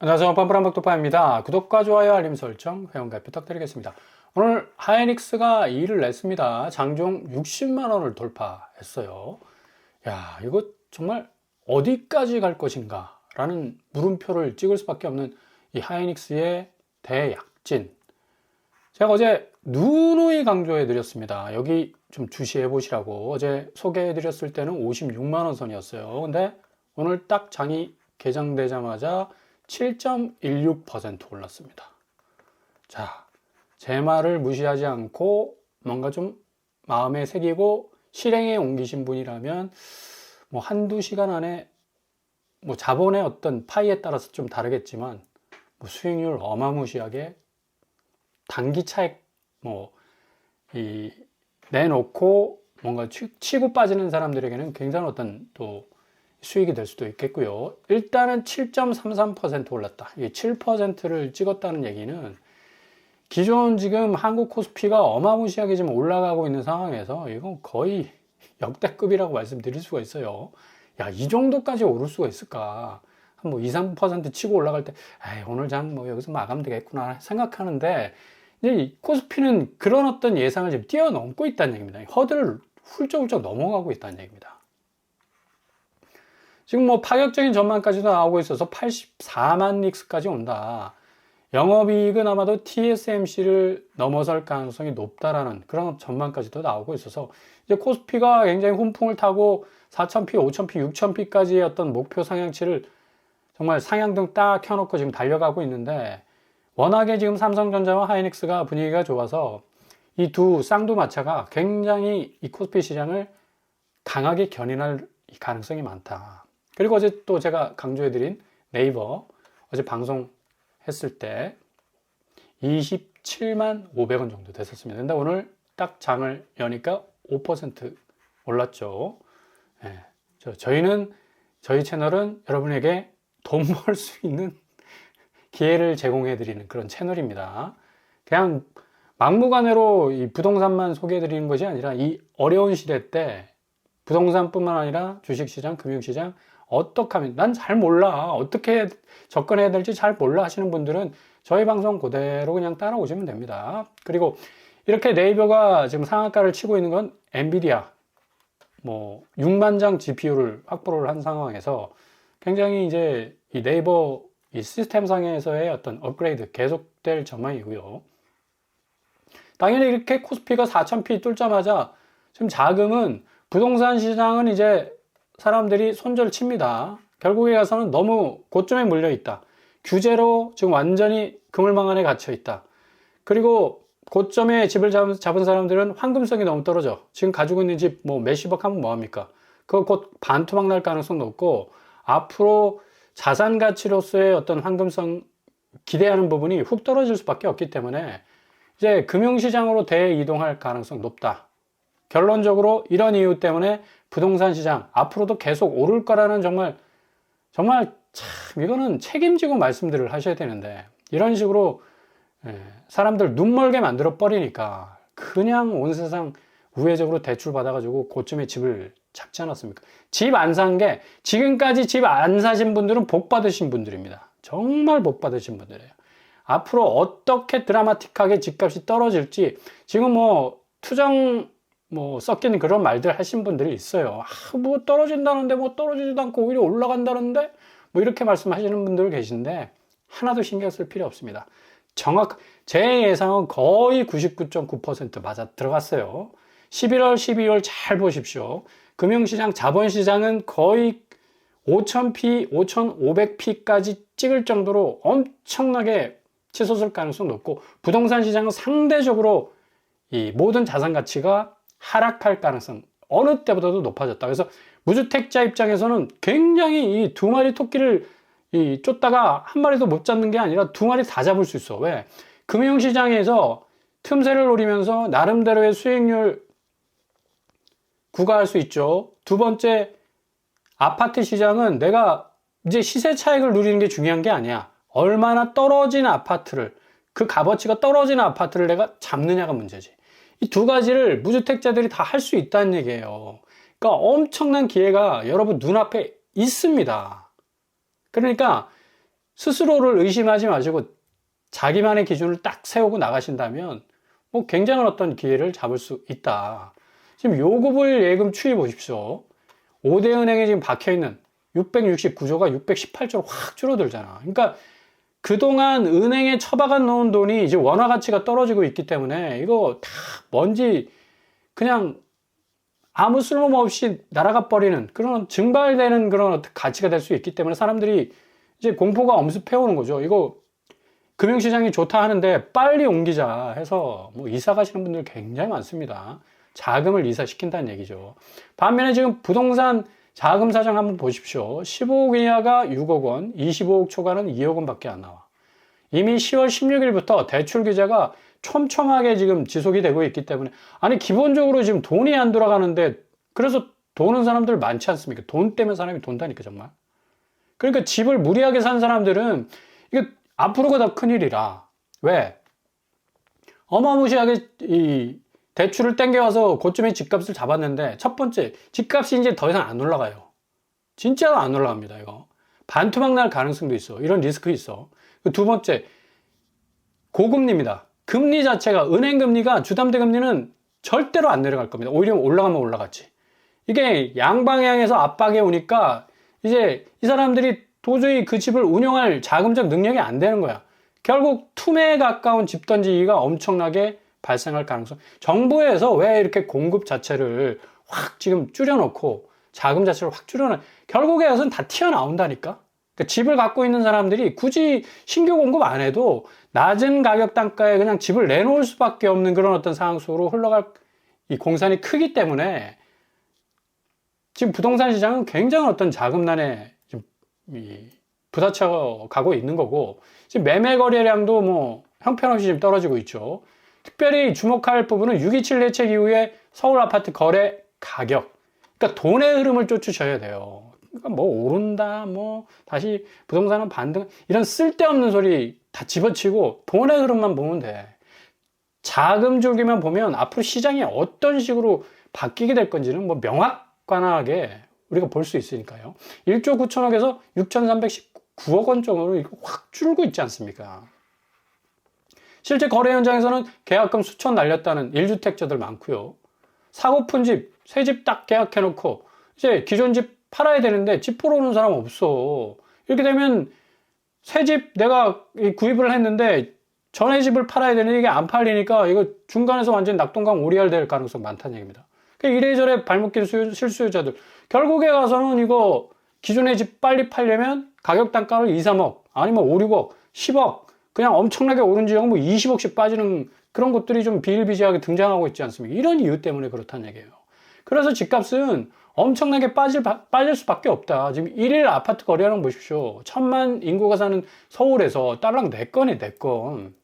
안녕하세요. 빰뿌람박도파입니다. 구독과 좋아요, 알림 설정, 회원가입 부탁드리겠습니다. 오늘 하이닉스가 2를 냈습니다. 장중 60만원을 돌파했어요. 야, 이거 정말 어디까지 갈 것인가? 라는 물음표를 찍을 수밖에 없는 이 하이닉스의 대약진. 제가 어제 누누이 강조해 드렸습니다. 여기 좀 주시해 보시라고. 어제 소개해 드렸을 때는 56만원 선이었어요. 근데 오늘 딱 장이 개장되자마자 7.16% 올랐습니다. 자, 제 말을 무시하지 않고 뭔가 좀 마음에 새기고 실행에 옮기신 분이라면 뭐 한두 시간 안에 뭐 자본의 어떤 파이에 따라서 좀 다르겠지만 뭐 수익률 어마무시하게 단기 차익 내놓고 뭔가 치고 빠지는 사람들에게는 굉장히 어떤 또 수익이 될 수도 있겠고요. 일단은 7.33% 올랐다. 이게 7%를 찍었다는 얘기는 기존 지금 한국 코스피가 어마무시하게 지금 올라가고 있는 상황에서 이건 거의 역대급이라고 말씀드릴 수가 있어요. 야, 이 정도까지 오를 수가 있을까? 한 뭐 2, 3% 치고 올라갈 때, 에이, 오늘 장 뭐 여기서 마감되겠구나 생각하는데, 이제 이 코스피는 그런 어떤 예상을 지금 뛰어넘고 있다는 얘기입니다. 허들을 훌쩍훌쩍 넘어가고 있다는 얘기입니다. 지금 뭐 파격적인 전망까지도 나오고 있어서 84만 닉스까지 온다. 영업이익은 아마도 TSMC를 넘어설 가능성이 높다라는 그런 전망까지도 나오고 있어서 이제 코스피가 굉장히 훈풍을 타고 4,000피, 5,000피, 6,000피까지의 어떤 목표 상향치를 정말 상향등 딱 켜놓고 지금 달려가고 있는데 워낙에 지금 삼성전자와 하이닉스가 분위기가 좋아서 이 두 쌍두마차가 굉장히 이 코스피 시장을 강하게 견인할 가능성이 많다. 그리고 어제 또 제가 강조해드린 네이버 어제 방송했을 때 27만 500원 정도 됐었습니다. 근데 오늘 딱 장을 여니까 5% 올랐죠. 네. 저희 채널은 여러분에게 돈 벌 수 있는 기회를 제공해드리는 그런 채널입니다. 그냥 막무가내로 이 부동산만 소개해드리는 것이 아니라 이 어려운 시대 때 부동산뿐만 아니라 주식시장, 금융시장 어떻게 하면 난 잘 몰라 어떻게 접근해야 될지 잘 몰라 하시는 분들은 저희 방송 그대로 그냥 따라오시면 됩니다. 그리고 이렇게 네이버가 지금 상한가를 치고 있는 건 엔비디아 뭐 6만 장 GPU를 확보를 한 상황에서 굉장히 이제 이 네이버 이 시스템 상에서의 어떤 업그레이드 계속될 전망이고요. 당연히 이렇게 코스피가 4,000피 뚫자마자 지금 자금은 부동산 시장은 이제 사람들이 손절 칩니다. 결국에 가서는 너무 고점에 물려 있다. 규제로 지금 완전히 그물망 안에 갇혀 있다. 그리고 고점에 집을 잡은 사람들은 황금성이 너무 떨어져. 지금 가지고 있는 집 뭐 몇십억 하면 뭐합니까? 그거 곧 반토막 날 가능성 높고 앞으로 자산 가치로서의 어떤 황금성 기대하는 부분이 훅 떨어질 수밖에 없기 때문에 이제 금융시장으로 대이동할 가능성 높다. 결론적으로 이런 이유 때문에 부동산 시장 앞으로도 계속 오를 거라는 정말 참 이거는 책임지고 말씀들을 하셔야 되는데 이런 식으로 사람들 눈멀게 만들어 버리니까 그냥 온 세상 우회적으로 대출 받아가지고 고점에 집을 잡지 않았습니까? 집 안 산 게 지금까지 집 안 사신 분들은 복 받으신 분들입니다. 정말 복 받으신 분들이에요. 앞으로 어떻게 드라마틱하게 집값이 떨어질지 지금 뭐 투정 뭐 섞이는 그런 말들 하신 분들이 있어요. 뭐 떨어진다는데 뭐 떨어지지도 않고 오히려 올라간다는데 뭐 이렇게 말씀하시는 분들 계신데 하나도 신경 쓸 필요 없습니다. 제 예상은 거의 99.9% 맞아 들어갔어요. 11월, 12월 잘 보십시오. 금융시장, 자본시장은 거의 5,000피, 5,500피까지 찍을 정도로 엄청나게 치솟을 가능성 높고 부동산 시장은 상대적으로 이 모든 자산 가치가 하락할 가능성 어느 때보다도 높아졌다. 그래서 무주택자 입장에서는 굉장히 이 두 마리 토끼를 쫓다가 한 마리도 못 잡는 게 아니라 두 마리 다 잡을 수 있어. 왜? 금융시장에서 틈새를 노리면서 나름대로의 수익률 구가할 수 있죠. 두 번째, 아파트 시장은 내가 이제 시세 차익을 누리는 게 중요한 게 아니야. 얼마나 떨어진 아파트를, 그 값어치가 떨어진 아파트를 내가 잡느냐가 문제지. 이 두 가지를 무주택자들이 다 할 수 있다는 얘기예요. 그러니까 엄청난 기회가 여러분 눈앞에 있습니다. 그러니까 스스로를 의심하지 마시고 자기만의 기준을 딱 세우고 나가신다면 뭐 굉장한 어떤 기회를 잡을 수 있다. 지금 요금을 예금 추이 보십시오. 5대 은행에 지금 박혀있는 669조가 618조로 확 줄어들잖아. 그러니까 그동안 은행에 처박아 놓은 돈이 이제 원화 가치가 떨어지고 있기 때문에 이거 다 뭔지 그냥 아무 쓸모없이 날아가 버리는 그런 증발되는 그런 가치가 될 수 있기 때문에 사람들이 이제 공포가 엄습해 오는 거죠. 이거 금융시장이 좋다 하는데 빨리 옮기자 해서 뭐 이사 가시는 분들 굉장히 많습니다. 자금을 이사시킨다는 얘기죠. 반면에 지금 부동산 자금 사정 한번 보십시오. 15억 이하가 6억 원, 25억 초과는 2억 원밖에 안 나와. 이미 10월 16일부터 대출 규제가 촘촘하게 지금 지속이 되고 있기 때문에 아니 기본적으로 지금 돈이 안 돌아가는데 그래서 도는 사람들 많지 않습니까? 돈 때문에 사람이 돈다니까 정말. 그러니까 집을 무리하게 산 사람들은 이거 앞으로가 더 큰일이라. 왜? 어마무시하게 이 대출을 땡겨와서 그쯤에 집값을 잡았는데 첫 번째 집값이 이제 더 이상 안 올라가요. 진짜로 안 올라갑니다. 이거 반토막 날 가능성도 있어. 이런 리스크 있어. 두 번째 고금리입니다. 금리 자체가 은행 금리가 주담대 금리는 절대로 안 내려갈 겁니다. 오히려 올라가면 올라갔지. 이게 양방향에서 압박이 오니까 이제 이 사람들이 도저히 그 집을 운영할 자금적 능력이 안 되는 거야. 결국 투매에 가까운 집 던지기가 엄청나게 발생할 가능성. 정부에서 왜 이렇게 공급 자체를 확 지금 줄여놓고 자금 자체를 확 줄여놔. 결국에 여기서는 다 튀어나온다니까. 그러니까 집을 갖고 있는 사람들이 굳이 신규 공급 안 해도 낮은 가격 단가에 그냥 집을 내놓을 수밖에 없는 그런 어떤 상황 속으로 흘러갈 이 공산이 크기 때문에 지금 부동산 시장은 굉장히 어떤 자금난에 지금 부딪혀 가고 있는 거고 지금 매매 거래량도 뭐 형편없이 지금 떨어지고 있죠. 특별히 주목할 부분은 6.27 대책 이후에 서울 아파트 거래 가격. 그러니까 돈의 흐름을 쫓으셔야 돼요. 그러니까 뭐 오른다, 뭐 다시 부동산은 반등, 이런 쓸데없는 소리 다 집어치고 돈의 흐름만 보면 돼. 자금 줄기만 보면 앞으로 시장이 어떤 식으로 바뀌게 될 건지는 뭐 명확관하게 우리가 볼 수 있으니까요. 1조 9천억에서 6,319억 원 정도로 확 줄고 있지 않습니까? 실제 거래 현장에서는 계약금 수천 날렸다는 1주택자들 많고요. 사고픈 집, 새 집 딱 계약해놓고 이제 기존 집 팔아야 되는데 집 보러 오는 사람 없어. 이렇게 되면 새 집 내가 구입을 했는데 전에 집을 팔아야 되는데 이게 안 팔리니까 이거 중간에서 완전 낙동강 오리알 될 가능성 많다는 얘기입니다. 이래저래 발목 낀 실수요자들 결국에 가서는 이거 기존의 집 빨리 팔려면 가격 단가를 2, 3억 아니면 5, 6억, 10억 그냥 엄청나게 오른 지역 뭐 20억씩 빠지는 그런 것들이 좀 비일비재하게 등장하고 있지 않습니까? 이런 이유 때문에 그렇다는 얘기예요. 그래서 집값은 엄청나게 빠질 수밖에 없다. 지금 1일 아파트 거래량 보십시오. 1,000만 인구가 사는 서울에서 딸랑 4건이 4건.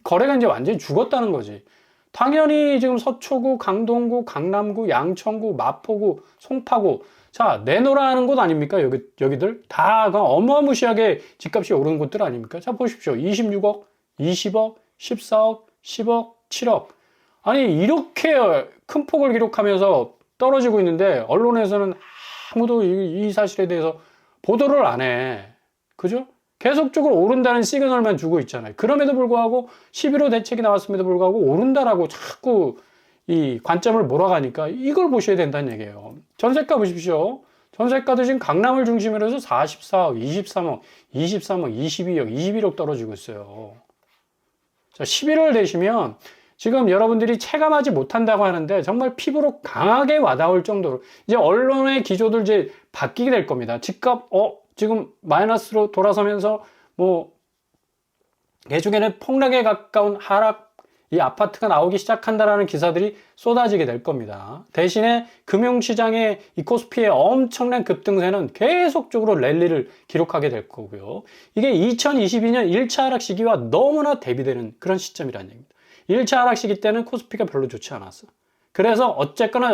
거래가 이제 완전히 죽었다는 거지. 당연히 지금 서초구, 강동구, 강남구, 양천구, 마포구, 송파구. 자, 내놓으라는 곳 아닙니까? 여기들? 다 어마무시하게 집값이 오르는 곳들 아닙니까? 자, 보십시오. 26억, 20억, 14억, 10억, 7억. 아니, 이렇게 큰 폭을 기록하면서 떨어지고 있는데, 언론에서는 아무도 이 사실에 대해서 보도를 안 해. 그죠? 계속적으로 오른다는 시그널만 주고 있잖아요. 그럼에도 불구하고 11호 대책이 나왔음에도 불구하고 오른다라고 자꾸 이 관점을 몰아가니까 이걸 보셔야 된다는 얘기예요. 전세가 보십시오. 전세가도 지금 강남을 중심으로 해서 44억, 23억, 23억, 22억, 21억 떨어지고 있어요. 자, 11월 되시면 지금 여러분들이 체감하지 못한다고 하는데 정말 피부로 강하게 와닿을 정도로 이제 언론의 기조들 이제 바뀌게 될 겁니다. 집값, 지금 마이너스로 돌아서면서 뭐 개중에는 폭락에 가까운 하락, 이 아파트가 나오기 시작한다라는 기사들이 쏟아지게 될 겁니다. 대신에 금융시장의 이 코스피의 엄청난 급등세는 계속적으로 랠리를 기록하게 될 거고요. 이게 2022년 1차 하락 시기와 너무나 대비되는 그런 시점이라는 얘기입니다. 1차 하락 시기 때는 코스피가 별로 좋지 않았어. 그래서 어쨌거나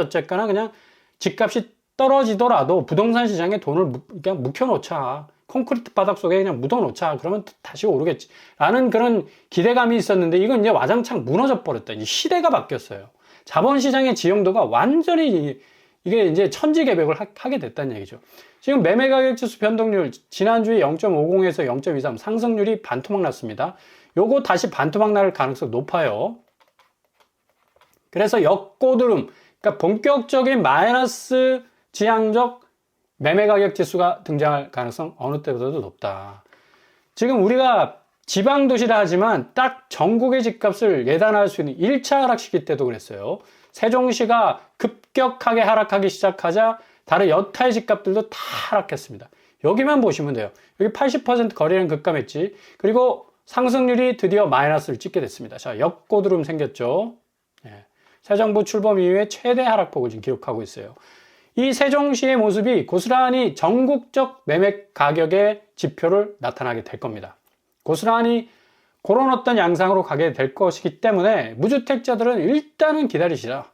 그냥 집값이 떨어지더라도 부동산 시장에 돈을 그냥 묵혀놓자. 콘크리트 바닥 속에 그냥 묻어놓자. 그러면 다시 오르겠지. 라는 그런 기대감이 있었는데 이건 이제 와장창 무너져 버렸다. 이 시대가 바뀌었어요. 자본시장의 지형도가 완전히 이게 이제 천지개벽을 하게 됐다는 얘기죠. 지금 매매가격지수 변동률 지난주에 0.50에서 0.23 상승률이 반토막 났습니다. 요거 다시 반토막 날 가능성이 높아요. 그래서 역고드름, 그러니까 본격적인 마이너스 지향적 매매가격지수가 등장할 가능성 어느 때보다도 높다. 지금 우리가 지방도시라 하지만 딱 전국의 집값을 예단할 수 있는 1차 하락 시기 때도 그랬어요. 세종시가 급격하게 하락하기 시작하자 다른 여타의 집값들도 다 하락했습니다. 여기만 보시면 돼요. 여기 80% 거래량 급감했지. 그리고 상승률이 드디어 마이너스를 찍게 됐습니다. 자, 역고드름 생겼죠. 예. 새 정부 출범 이후에 최대 하락폭을 지금 기록하고 있어요. 이 세종시의 모습이 고스란히 전국적 매매 가격의 지표를 나타나게 될 겁니다. 고스란히 그런 어떤 양상으로 가게 될 것이기 때문에 무주택자들은 일단은 기다리시라.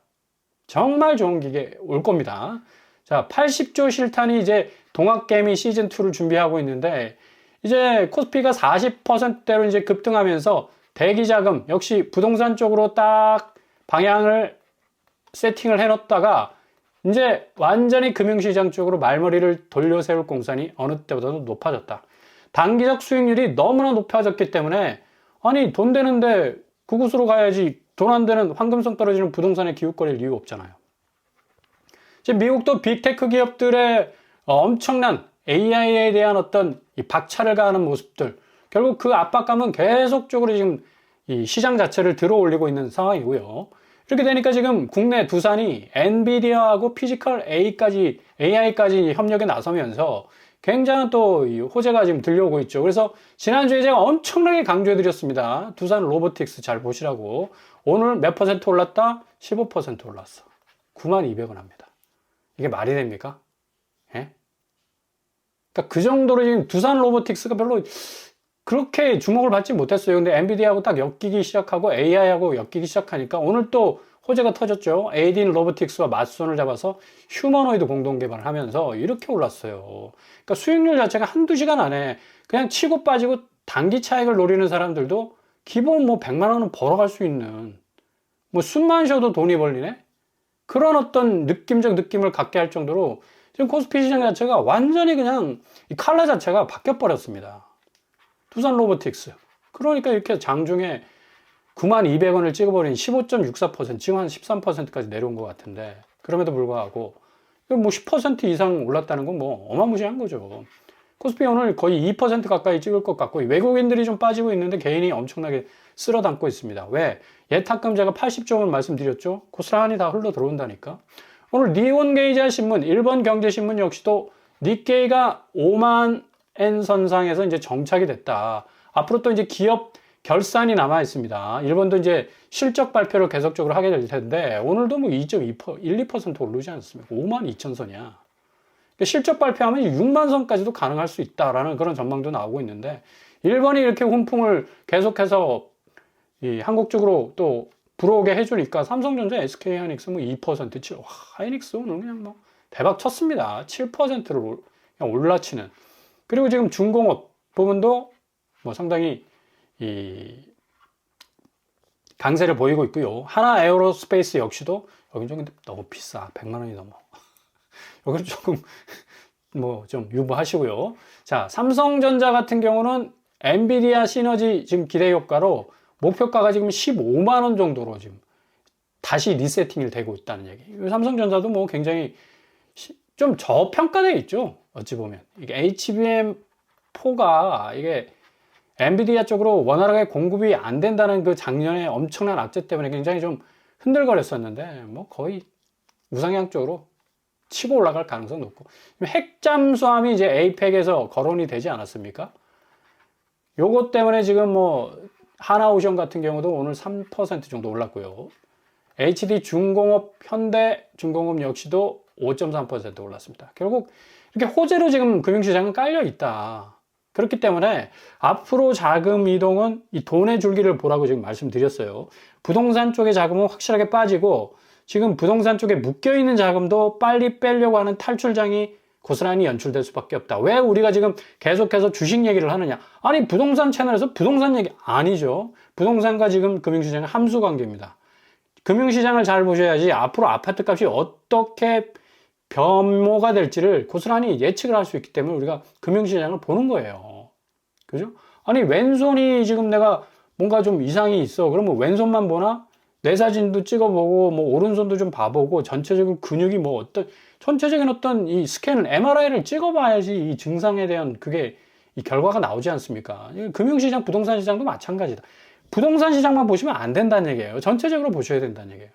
정말 좋은 기회 올 겁니다. 자, 80조 실탄이 이제 동학개미 시즌2를 준비하고 있는데, 이제 코스피가 40%대로 이제 급등하면서 대기자금, 역시 부동산 쪽으로 딱 방향을 세팅을 해놓다가, 이제 완전히 금융시장 쪽으로 말머리를 돌려세울 공산이 어느 때보다도 높아졌다. 단기적 수익률이 너무나 높아졌기 때문에, 아니, 돈 되는데 그곳으로 가야지, 돈 안 되는 황금성 떨어지는 부동산에 기웃거릴 이유가 없잖아요. 지금 미국도 빅테크 기업들의 엄청난 AI에 대한 어떤 이 박차를 가하는 모습들, 결국 그 압박감은 계속적으로 지금 이 시장 자체를 들어 올리고 있는 상황이고요. 이렇게 되니까 지금 국내 두산이 엔비디아하고 피지컬 AI까지 협력에 나서면서 굉장한 또 호재가 지금 들려오고 있죠. 그래서 지난주에 제가 엄청나게 강조해드렸습니다. 두산 로보틱스 잘 보시라고. 오늘 몇 퍼센트 올랐다? 15% 올랐어. 92,000원 합니다. 이게 말이 됩니까? 예? 그러니까 그 정도로 지금 두산 로보틱스가 별로 그렇게 주목을 받지 못했어요. 근데 엔비디아하고 딱 엮이기 시작하고 AI하고 엮이기 시작하니까 오늘 또 호재가 터졌죠. 에이딘 로보틱스와 맞선을 잡아서 휴머노이드 공동 개발을 하면서 이렇게 올랐어요. 그러니까 수익률 자체가 한두 시간 안에 그냥 치고 빠지고 단기 차익을 노리는 사람들도 기본 뭐 100만 원은 벌어갈 수 있는, 뭐 숨만 쉬어도 돈이 벌리네? 그런 어떤 느낌적 느낌을 갖게 할 정도로 지금 코스피 시장 자체가 완전히 그냥 이 칼라 자체가 바뀌어 버렸습니다. 두산 로보틱스. 그러니까 이렇게 장중에 92,000원을 찍어버린 15.64%, 지금 한 13%까지 내려온 것 같은데, 그럼에도 불구하고 뭐 10% 이상 올랐다는 건 뭐 어마무시한 거죠. 코스피 오늘 거의 2% 가까이 찍을 것 같고, 외국인들이 좀 빠지고 있는데 개인이 엄청나게 쓸어 담고 있습니다. 왜? 예탁금 제가 80조 원 말씀드렸죠? 고스란히 다 흘러 들어온다니까. 오늘 니혼게이자 신문, 일본 경제신문 역시도 니케이가 5만 엔 선상에서 이제 정착이 됐다. 앞으로 또 이제 기업 결산이 남아 있습니다. 일본도 이제 실적 발표를 계속적으로 하게 될 텐데, 오늘도 뭐 2.2%, 1, 2% 오르지 않습니까? 52,000선이야. 그러니까 실적 발표하면 6만 선까지도 가능할 수 있다라는 그런 전망도 나오고 있는데, 일본이 이렇게 훈풍을 계속해서 이 한국 쪽으로 또 불어오게 해주니까 삼성전자, SK하이닉스 뭐 2%, 하이닉스 오늘 그냥 뭐 대박 쳤습니다. 7%를 그냥 올라치는. 그리고 지금 중공업 부분도 뭐 상당히 이 강세를 보이고 있고요. 하나 에어로스페이스 역시도 여긴 좀 근데 너무 비싸. 100만 원이 넘어. 여기는 조금 뭐 좀 유보하시고요. 자, 삼성전자 같은 경우는 엔비디아 시너지 지금 기대 효과로 목표가가 지금 15만 원 정도로 지금 다시 리세팅이 되고 있다는 얘기. 삼성전자도 뭐 굉장히 좀 저평가되어 있죠. 어찌 보면 이게 HBM4가 이게 엔비디아 쪽으로 원활하게 공급이 안 된다는 그 작년에 엄청난 악재 때문에 굉장히 좀 흔들거렸었는데, 뭐 거의 우상향 쪽으로 치고 올라갈 가능성 높고, 핵 잠수함이 이제 에이펙에서 거론이 되지 않았습니까? 요것 때문에 지금 뭐 하나오션 같은 경우도 오늘 3% 정도 올랐고요. HD 중공업, 현대 중공업 역시도 5.3% 올랐습니다. 결국 이렇게 호재로 지금 금융시장은 깔려 있다. 그렇기 때문에 앞으로 자금 이동은 이 돈의 줄기를 보라고 지금 말씀드렸어요. 부동산 쪽의 자금은 확실하게 빠지고, 지금 부동산 쪽에 묶여있는 자금도 빨리 빼려고 하는 탈출장이 고스란히 연출될 수밖에 없다. 왜 우리가 지금 계속해서 주식 얘기를 하느냐? 아니, 부동산 채널에서 부동산 얘기 아니죠. 부동산과 지금 금융시장의 함수 관계입니다. 금융시장을 잘 보셔야지 앞으로 아파트 값이 어떻게 변모가 될지를 고스란히 예측을 할 수 있기 때문에 우리가 금융시장을 보는 거예요. 그죠? 아니, 왼손이 지금 내가 뭔가 좀 이상이 있어. 그러면 왼손만 보나? 내 사진도 찍어보고, 뭐, 오른손도 좀 봐보고, 전체적인 근육이 뭐 어떤, 전체적인 어떤 이 스캔을, MRI를 찍어봐야지 이 증상에 대한 그게 이 결과가 나오지 않습니까? 금융시장, 부동산 시장도 마찬가지다. 부동산 시장만 보시면 안 된다는 얘기예요. 전체적으로 보셔야 된다는 얘기예요.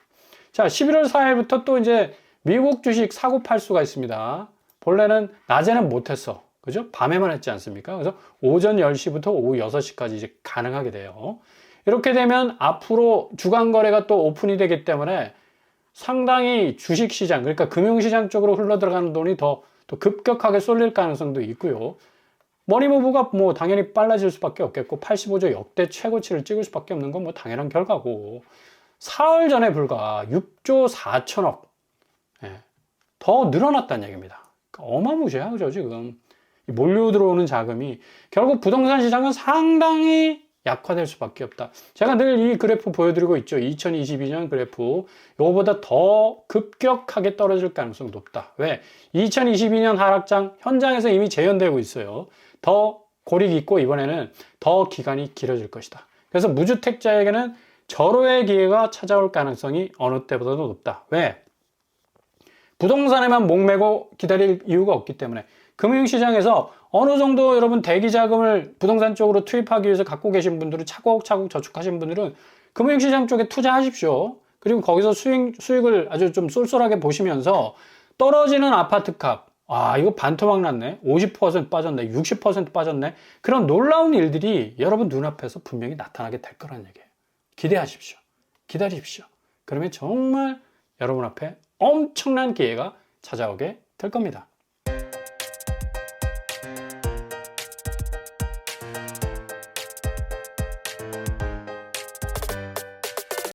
자, 11월 4일부터 또 이제 미국 주식 사고 팔수가 있습니다. 본래는 낮에는 못했어. 그죠? 밤에만 했지 않습니까? 그래서 오전 10시부터 오후 6시까지 이제 가능하게 돼요. 이렇게 되면 앞으로 주간 거래가 또 오픈이 되기 때문에 상당히 주식 시장, 그러니까 금융시장 쪽으로 흘러 들어가는 돈이 더 급격하게 쏠릴 가능성도 있고요. 머니무브가 뭐 당연히 빨라질 수밖에 없겠고 85조 역대 최고치를 찍을 수밖에 없는 건 뭐 당연한 결과고, 사흘 전에 불과 6조 4천억 더 늘어났다는 얘기입니다. 그러니까 어마무시하죠. 지금 몰려 들어오는 자금이 결국 부동산 시장은 상당히 약화될 수밖에 없다. 제가 늘 이 그래프 보여드리고 있죠. 2022년 그래프, 이거보다 더 급격하게 떨어질 가능성이 높다. 왜? 2022년 하락장 현장에서 이미 재현되고 있어요. 더 고리 깊고 이번에는 더 기간이 길어질 것이다. 그래서 무주택자에게는 절호의 기회가 찾아올 가능성이 어느 때보다도 높다. 왜? 부동산에만 목매고 기다릴 이유가 없기 때문에. 금융시장에서 어느 정도 여러분 대기 자금을 부동산 쪽으로 투입하기 위해서 갖고 계신 분들은, 차곡차곡 저축하신 분들은 금융시장 쪽에 투자하십시오. 그리고 거기서 수익을 아주 좀 쏠쏠하게 보시면서 떨어지는 아파트 값, 아, 이거 반토막 났네. 50% 빠졌네. 60% 빠졌네. 그런 놀라운 일들이 여러분 눈앞에서 분명히 나타나게 될 거라는 얘기예요. 기대하십시오. 기다리십시오. 그러면 정말 여러분 앞에 엄청난 기회가 찾아오게 될 겁니다.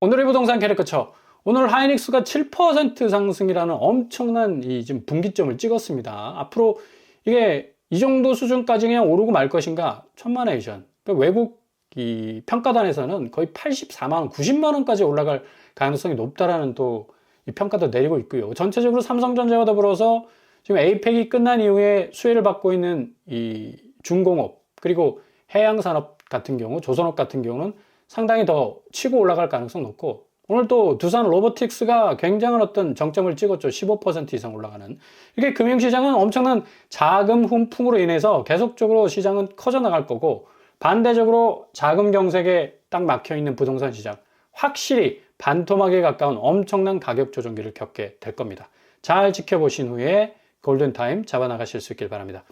오늘의 부동산 캐릭터처. 오늘 하이닉스가 7% 상승이라는 엄청난 이 지금 분기점을 찍었습니다. 앞으로 이게 이 정도 수준까지 그냥 오르고 말 것인가? 천만에이션. 그러니까 외국 이 평가단에서는 거의 84만원, 90만원까지 올라갈 가능성이 높다라는 또 이 평가도 내리고 있고요. 전체적으로 삼성전자와 더불어서 지금 에이펙이 끝난 이후에 수혜를 받고 있는 이 중공업, 그리고 해양산업 같은 경우, 조선업 같은 경우는 상당히 더 치고 올라갈 가능성 높고, 오늘 또 두산 로보틱스가 굉장한 어떤 정점을 찍었죠. 15% 이상 올라가는. 이게 금융시장은 엄청난 자금 훈풍으로 인해서 계속적으로 시장은 커져나갈 거고, 반대적으로 자금 경색에 딱 막혀있는 부동산 시장, 확실히 반토막에 가까운 엄청난 가격 조정기를 겪게 될 겁니다. 잘 지켜보신 후에 골든타임 잡아나가실 수 있길 바랍니다.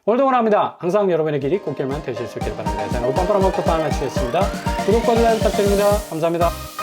오늘도 원합니다. 항상 여러분의 길이 꽃길만 되실 수 있길 바랍니다. 일단 올빵빠라 먹고 빵 마치겠습니다. 구독과 좋아요 부탁드립니다. 감사합니다.